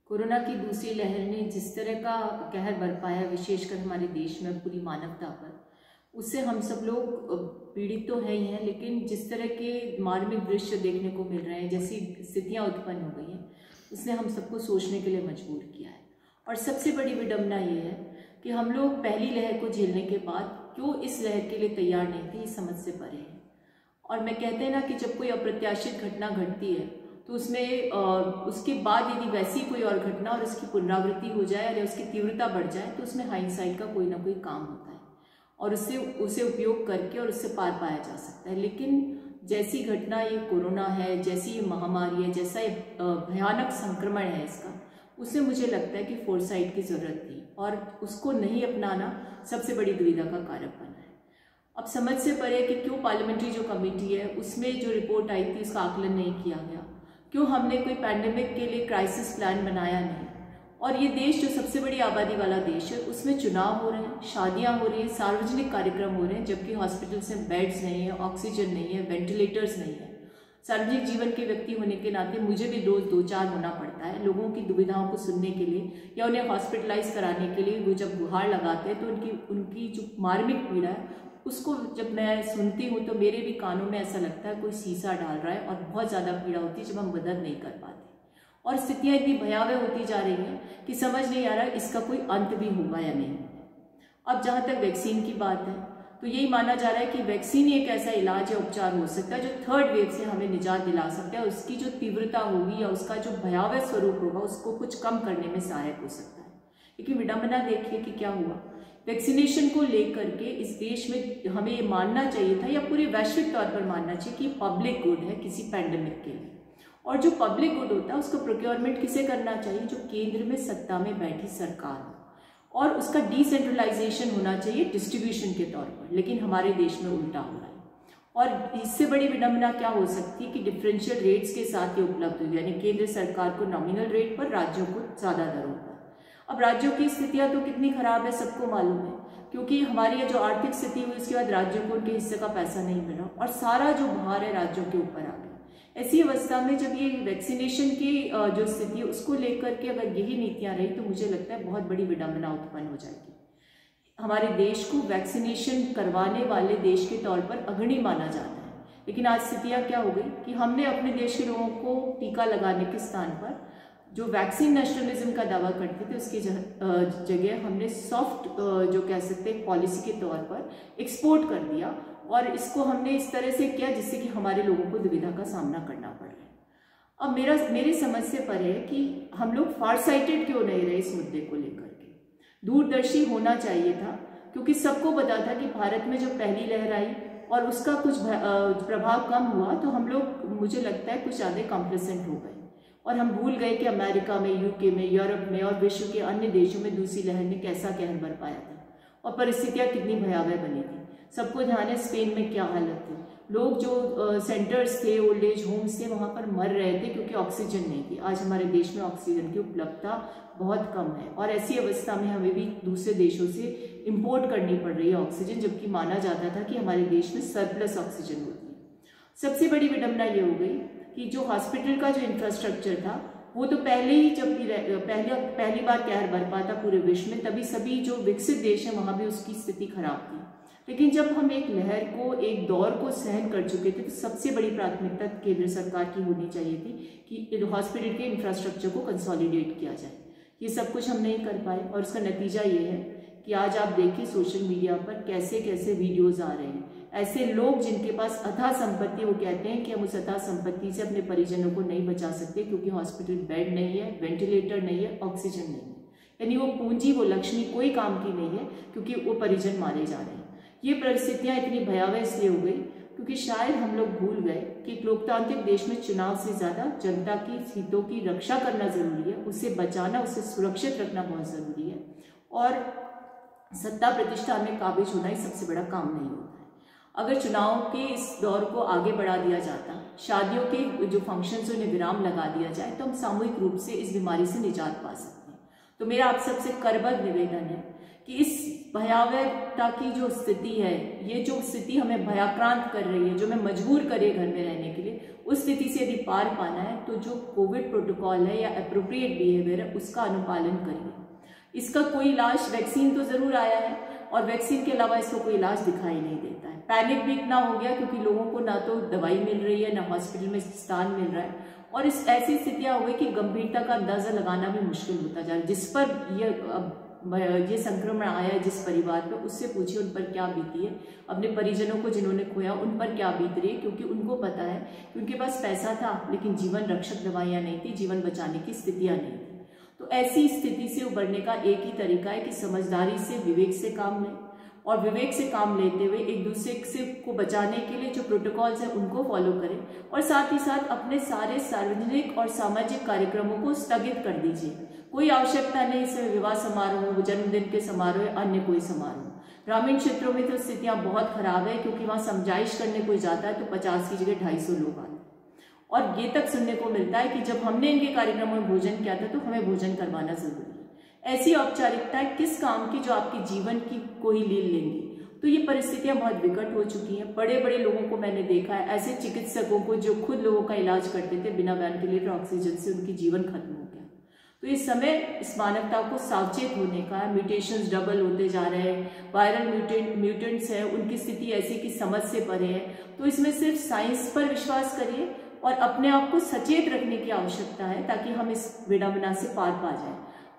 Corona की दूसरी लहर ने जिस तरह का कहर बरपाया विशेषकर हमारे देश में पूरी मानवता पर, उससे हम सब लोग पीड़ित तो है ही हैं, लेकिन जिस तरह के मार्मिक दृश्य देखने को मिल रहे हैं, जैसी स्थितियां उत्पन्न हो गई हैं, उसने हम सबको सोचने के लिए मजबूर किया है। और सबसे बड़ी विडंबना ये है कि हम लोग पहली लहर को झेलने के बाद क्यों इस लहर के लिए तैयार नहीं थे, इस समझ से परे हैं। और मैं कहते हैं ना कि जब कोई अप्रत्याशित घटना घटती है तो उसमें उसके बाद यदि वैसी कोई और घटना और उसकी पुनरावृत्ति हो जाए या उसकी तीव्रता बढ़ जाए तो उसमें हाइंडसाइट का कोई ना कोई काम होता है और उसे उपयोग करके और उससे पार पाया जा सकता है। लेकिन जैसी घटना ये कोरोना है, जैसी ये महामारी है, जैसा ये भयानक संक्रमण है इसका, उससे मुझे लगता है कि फोरसाइट की ज़रूरत थी और उसको नहीं अपनाना सबसे बड़ी दुविधा का कारक बना है। अब समझ से परे कि क्यों पार्लियामेंट्री जो कमेटी है उसमें जो रिपोर्ट आई थी उसका आकलन नहीं किया गया, क्यों हमने कोई पैंडेमिक के लिए क्राइसिस प्लान बनाया नहीं। और ये देश जो सबसे बड़ी आबादी वाला देश है उसमें चुनाव हो रहे हैं, शादियां हो रही हैं, सार्वजनिक कार्यक्रम हो रहे हैं, जबकि हॉस्पिटल्स में बेड्स नहीं है, ऑक्सीजन नहीं है, वेंटिलेटर्स नहीं है। सार्वजनिक जीवन के व्यक्ति होने के नाते मुझे भी रोज 2-4 होना पड़ता है लोगों की दुविधाओं को सुनने के लिए या उन्हें हॉस्पिटलाइज कराने के लिए। वो जब गुहार लगाते हैं तो उनकी जो मार्मिक पीड़ा है उसको जब मैं सुनती हूँ तो मेरे भी कानों में ऐसा लगता है कोई शीशा डाल रहा है और बहुत ज़्यादा पीड़ा होती है जब हम मदद नहीं कर पाते। और स्थितियाँ इतनी भयावह होती जा रही हैं कि समझ नहीं आ रहा इसका कोई अंत भी होगा या नहीं। अब जहाँ तक वैक्सीन की बात है तो यही माना जा रहा है कि वैक्सीन ही एक ऐसा इलाज या उपचार हो सकता है जो थर्ड वेव से हमें निजात दिला सकता है, उसकी जो तीव्रता होगी या उसका जो भयावह स्वरूप होगा उसको कुछ कम करने में सहायक हो सकता है। लेकिन विडंबना देखिए कि क्या हुआ, वैक्सीनेशन को लेकर के इस देश में हमें ये मानना चाहिए था या पूरे वैश्विक तौर पर मानना चाहिए कि पब्लिक गुड है किसी पैंडेमिक के लिए। और जो पब्लिक गुड होता है उसका प्रोक्योरमेंट किसे करना चाहिए, जो केंद्र में सत्ता में बैठी सरकार हो, और उसका डिसेंट्रलाइजेशन होना चाहिए डिस्ट्रीब्यूशन के तौर पर। लेकिन हमारे देश में उल्टा हो रहा है। और इससे बड़ी विडंबना क्या हो सकती है कि डिफरेंशियल रेट्स के साथ ये उपलब्ध हुई, यानी केंद्र सरकार को नॉमिनल रेट पर, राज्यों को ज़्यादा दरों पर। अब राज्यों की स्थितियां तो कितनी खराब है सबको मालूम है, क्योंकि हमारी जो आर्थिक स्थिति हुई उसके बाद राज्यों को उनके हिस्से का पैसा नहीं मिला और सारा जो भार है राज्यों के ऊपर आ गया। ऐसी अवस्था में जब ये वैक्सीनेशन की जो स्थिति है उसको लेकर के अगर यही नीतियां रही तो मुझे लगता है बहुत बड़ी विडंबना उत्पन्न हो जाएगी। हमारे देश को वैक्सीनेशन करवाने वाले देश के तौर पर अग्रणी माना जाता है, लेकिन आज स्थितियां क्या हो गई कि हमने अपने देश के लोगों को टीका लगाने के स्थान पर जो वैक्सीन नेशनलिज्म का दावा करते थे उसकी जगह हमने सॉफ्ट जो कह सकते हैं पॉलिसी के तौर पर एक्सपोर्ट कर दिया। और इसको हमने इस तरह से किया जिससे कि हमारे लोगों को दुविधा का सामना करना पड़ रहा है। अब मेरी समझ से परे है कि हम लोग फार साइटेड क्यों नहीं रहे इस मुद्दे को लेकर के, दूरदर्शी होना चाहिए था, क्योंकि सबको पता था कि भारत में जब पहली लहर आई और उसका कुछ प्रभाव कम हुआ तो हम लोग, मुझे लगता है, कुछ ज़्यादा कॉम्प्लेसेंट हो गए और हम भूल गए कि अमेरिका में, यूके में, यूरोप में और विश्व के अन्य देशों में दूसरी लहर ने कैसा कहर बरपाया था और परिस्थितियां कितनी भयावह बनी थी। सबको ध्यान है स्पेन में क्या हालत थी, लोग जो सेंटर्स थे, ओल्ड एज होम्स थे, वहाँ पर मर रहे थे क्योंकि ऑक्सीजन नहीं थी। आज हमारे देश में ऑक्सीजन की उपलब्धता बहुत कम है और ऐसी अवस्था में हमें भी दूसरे देशों से इम्पोर्ट करनी पड़ रही है ऑक्सीजन, जबकि माना जाता था कि हमारे देश में सरप्लस ऑक्सीजन होती है। सबसे बड़ी विडंबना ये हो गई कि जो हॉस्पिटल का जो इंफ्रास्ट्रक्चर था वो तो पहले ही, जब पहली बार कहर बरपा था पूरे विश्व में, तभी सभी जो विकसित देश हैं वहाँ भी उसकी स्थिति खराब थी। लेकिन जब हम एक लहर को, एक दौर को सहन कर चुके थे तो सबसे बड़ी प्राथमिकता केंद्र सरकार की होनी चाहिए थी कि हॉस्पिटल के इंफ्रास्ट्रक्चर को कंसोलिडेट किया जाए। ये सब कुछ हम नहीं कर पाए और उसका नतीजा ये है कि आज आप देखिए सोशल मीडिया पर कैसे कैसे वीडियोज़ आ रहे हैं। ऐसे लोग जिनके पास अथाह संपत्ति, वो कहते हैं कि हम उस अथाह संपत्ति से अपने परिजनों को नहीं बचा सकते क्योंकि हॉस्पिटल बेड नहीं है, वेंटिलेटर नहीं है, ऑक्सीजन नहीं है। यानी वो पूंजी, वो लक्ष्मी कोई काम की नहीं है क्योंकि वो परिजन मारे जा रहे हैं। ये परिस्थितियां इतनी भयावह इसलिए हो गई क्योंकि शायद हम लोग भूल गए कि एक लोकतांत्रिक देश में चुनाव से ज़्यादा जनता की हितों की रक्षा करना ज़रूरी है, उसे बचाना, उसे सुरक्षित रखना बहुत ज़रूरी है और सत्ता प्रतिष्ठा में काबिज होना ही सबसे बड़ा काम नहीं होता है। अगर चुनाव के इस दौर को आगे बढ़ा दिया जाता, शादियों के जो फंक्शंस उन्हें विराम लगा दिया जाए तो हम सामूहिक रूप से इस बीमारी से निजात पा सकते हैं। तो मेरा आप सबसे करबद्ध निवेदन है कि इस भयावहता की जो स्थिति है, ये जो स्थिति हमें भयाक्रांत कर रही है, जो हमें मजबूर करे घर में रहने के लिए, उस स्थिति से यदि पार पाना है तो जो कोविड प्रोटोकॉल है या एप्रोप्रिएट बिहेवियर है उसका अनुपालन करिए। इसका कोई इलाज, वैक्सीन तो जरूर आया है और वैक्सीन के अलावा इसको कोई इलाज दिखाई नहीं देता है। पैनिक भी इतना हो गया क्योंकि लोगों को ना तो दवाई मिल रही है, ना हॉस्पिटल में स्थान मिल रहा है और इस ऐसी स्थितियां हो गई कि गंभीरता का अंदाजा लगाना भी मुश्किल होता जा रहा है। जिस पर ये संक्रमण आया है, जिस परिवार पे, उससे पूछिए उन पर क्या बीती है, अपने परिजनों को जिन्होंने खोया उन पर क्या बीत रही है, क्योंकि उनको पता है कि उनके पास पैसा था लेकिन जीवन रक्षक दवाइयां नहीं थी, जीवन बचाने की स्थितियां नहीं थी। तो ऐसी स्थिति से उबरने का एक ही तरीका है कि समझदारी से, विवेक से काम लें और विवेक से काम लेते हुए एक दूसरे से को बचाने के लिए जो प्रोटोकॉल्स हैं उनको फॉलो करें और साथ ही साथ अपने सारे सार्वजनिक और सामाजिक कार्यक्रमों को स्थगित कर दीजिए। कोई आवश्यकता नहीं इसमें विवाह समारोह, जन्मदिन के समारोह या अन्य कोई समारोह। ग्रामीण क्षेत्रों में तो स्थितियां बहुत खराब है क्योंकि वहां समझाइश करने कोई जाता है तो 50 की जगह 250 लोग आते हैं और ये तक सुनने को मिलता है कि जब हमने इनके कार्यक्रमों में भोजन किया था तो हमें भोजन करवाना जरूरी है। ऐसी औपचारिकताएं किस काम की जो आपके जीवन की कोई लील लेंगी। तो ये परिस्थितियां बहुत विकट हो चुकी हैं। बड़े बड़े लोगों को मैंने देखा है, ऐसे चिकित्सकों को जो खुद लोगों का इलाज करते थे बिना वेंटिलेटर ऑक्सीजन से, उनकी जीवन खत्म हो गया। तो इस समय इस मानवता को सावचेत होने का है। म्यूटेशंस डबल होते जा रहे हैं, वायरल म्यूटेंट्स हैं, उनकी स्थिति ऐसी कि समझ से परे है। तो इसमें सिर्फ साइंस पर विश्वास करिए और अपने आप को सचेत रखने की आवश्यकता है ताकि हम इस विडंबना से पार पा जाए।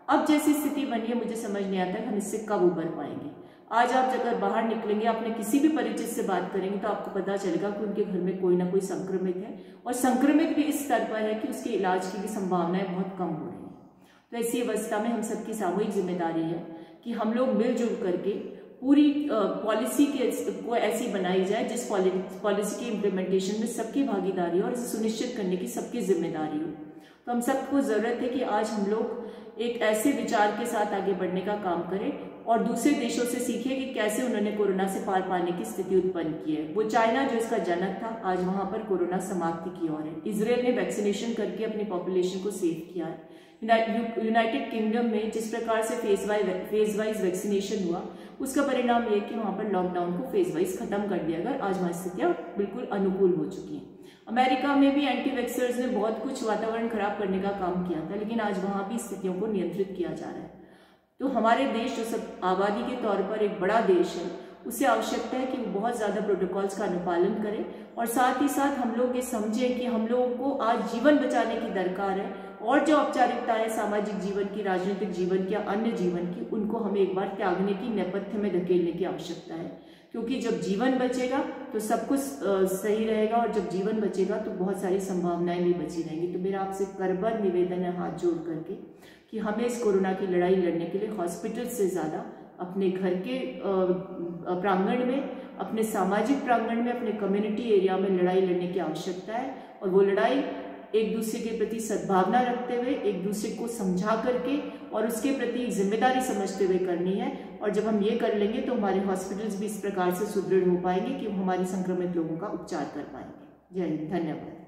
अब जैसी स्थिति बनी है मुझे समझ नहीं आता कि हम इससे कब उबर पाएंगे। आज आप अगर बाहर निकलेंगे, अपने किसी भी परिचित से बात करेंगे तो आपको पता चलेगा कि उनके घर में कोई ना कोई संक्रमित है और संक्रमित भी इस स्तर पर है कि उसके इलाज की भी संभावनाएं बहुत कम हो रही है। तो ऐसी अवस्था में हम सबकी सामूहिक जिम्मेदारी है कि हम लोग मिलजुल करके पूरी पॉलिसी को ऐसी बनाई जाए जिस पॉलिसी की इम्प्लीमेंटेशन में सबकी भागीदारी हो और इसे सुनिश्चित करने की सबकी जिम्मेदारी हो। तो हम सबको जरूरत है कि आज हम लोग एक ऐसे विचार के साथ आगे बढ़ने का काम करें और दूसरे देशों से सीखें कि कैसे उन्होंने कोरोना से पार पाने की स्थिति उत्पन्न की है। वो चाइना जो इसका जनक था, आज वहां पर कोरोना समाप्ति की ओर है। इजराइल ने वैक्सीनेशन करके अपनी पॉपुलेशन को सेव किया है। यूनाइटेड किंगडम में जिस प्रकार से फेज वाइज वैक्सीनेशन हुआ उसका परिणाम यह कि वहां पर लॉकडाउन को फेज वाइज खत्म कर दिया गया। आज वहां स्थितियां बिल्कुल अनुकूल हो चुकी हैं। अमेरिका में भी एंटी वैक्सर्स ने बहुत कुछ वातावरण खराब करने का काम किया था, लेकिन आज वहां भी स्थितियों को नियंत्रित किया जा रहा है। तो हमारे देश जो सब आबादी के तौर पर एक बड़ा देश है, उसे आवश्यकता है कि वो बहुत ज़्यादा प्रोटोकॉल्स का अनुपालन करें और साथ ही साथ हम लोग ये समझें कि हम लोगों को आज जीवन बचाने की दरकार है और जो औपचारिकता है सामाजिक जीवन की, राजनीतिक जीवन की या अन्य जीवन की, उनको हमें एक बार त्यागने की नेपथ्य में धकेलने की आवश्यकता है। क्योंकि जब जीवन बचेगा तो सब कुछ सही रहेगा और जब जीवन बचेगा तो बहुत सारी संभावनाएं भी बची रहेंगी। तो मेरा आपसे करबद्ध निवेदन है हाथ जोड़ करके कि हमें इस कोरोना की लड़ाई लड़ने के लिए हॉस्पिटल से ज़्यादा अपने घर के प्रांगण में, अपने सामाजिक प्रांगण में, अपने कम्युनिटी एरिया में लड़ाई लड़ने की आवश्यकता है। और वो लड़ाई एक दूसरे के प्रति सद्भावना रखते हुए, एक दूसरे को समझा करके और उसके प्रति जिम्मेदारी समझते हुए करनी है। और जब हम ये कर लेंगे तो हमारे हॉस्पिटल्स भी इस प्रकार से सुदृढ़ हो पाएंगे कि वो हमारे संक्रमित लोगों का उपचार कर पाएंगे। जय हिंद, धन्यवाद।